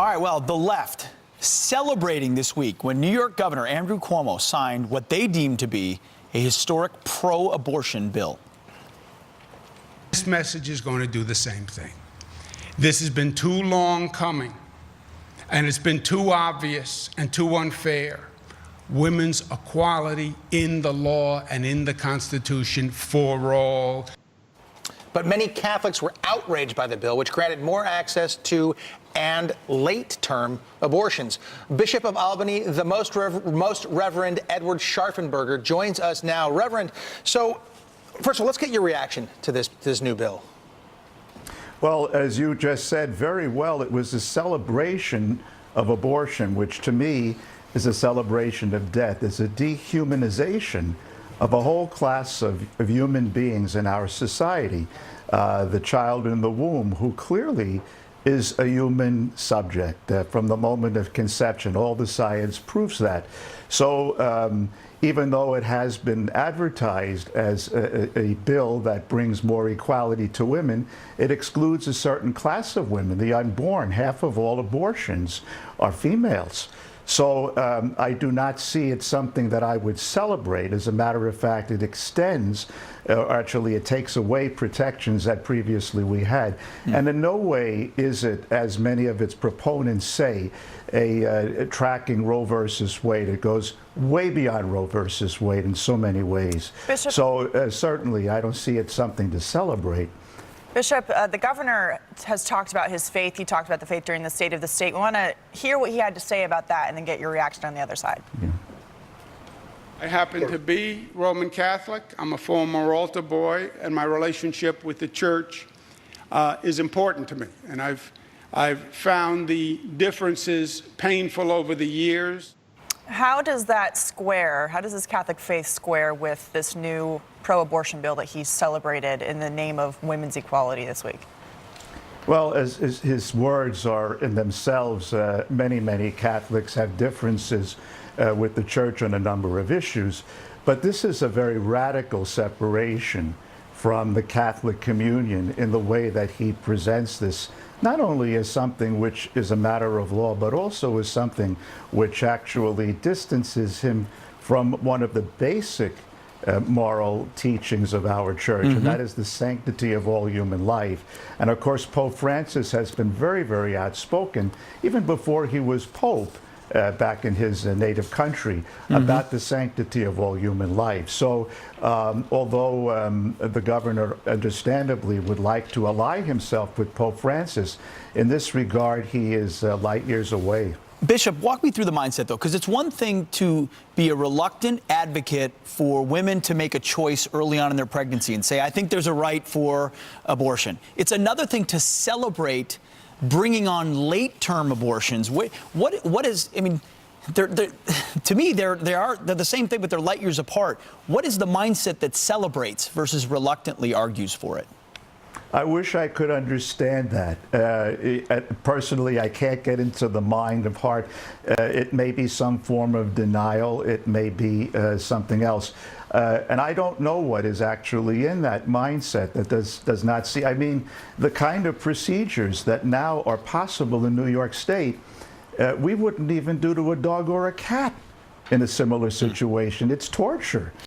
All right, well, the left celebrating this week when New York Governor Andrew Cuomo signed what they deemed to be a historic pro-abortion bill. This message is going to do the same thing. This has been too long coming, and it's been too obvious and too unfair. Women's equality in the law and in the Constitution for all. But many Catholics were outraged by the bill, which granted more access to and late-term abortions. Bishop of Albany, the Most Reverend Edward Scharfenberger, joins us now. Reverend, so first of all, let's get your reaction to this new bill. Well, as you just said very well, it was a celebration of abortion, which to me is a celebration of death. It's a dehumanization of a whole class of human beings in our society. The child in the womb, who clearly is a human subject from the moment of conception. All the science proves that. So even though it has been advertised as a bill that brings more equality to women, it excludes a certain class of women, the unborn. Half of all abortions are females. So I do not see it something that I would celebrate. As a matter of fact, it extends, actually it takes away protections that previously we had. And in no way is it, as many of its proponents say, a tracking Roe versus Wade. It goes way beyond Roe versus Wade in so many ways. Bishop, so certainly I don't see it something to celebrate. Bishop, the governor has talked about his faith. He talked about the faith during the State of the State. We want to hear what he had to say about that and then get your reaction on the other side. Yeah. I happen to be Roman Catholic. I'm a former altar boy, and my relationship with the church is important to me. And I've found the differences painful over the years. How does that square, how does this Catholic faith square with this new pro-abortion bill that he celebrated in the name of women's equality this week? Well, as his words are in themselves, many Catholics have differences with the church on a number of issues, but this is a very radical separation from the Catholic communion in the way that he presents this, not only as something which is a matter of law, but also as something which actually distances him from one of the basic moral teachings of our church, and that is the sanctity of all human life. And of course, Pope Francis has been very outspoken, even before he was Pope, back in his native country, about the sanctity of all human life. So although the governor understandably would like to ally himself with Pope Francis, in this regard he is light years away. Bishop, walk me through the mindset, though, because it's one thing to be a reluctant advocate for women to make a choice early on in their pregnancy and say, I think there's a right for abortion. It's another thing to celebrate bringing on late-term abortions. What is, I mean, to me, they're the same thing, but they're light years apart. What is the mindset that celebrates versus reluctantly argues for it? I wish I could understand that. Personally, I can't get into the mind of heart. It may be some form of denial. It may be something else. And I don't know what is actually in that mindset that does not see. I mean, the kind of procedures that now are possible in New York State, we wouldn't even do to a dog or a cat in a similar situation. It's torture.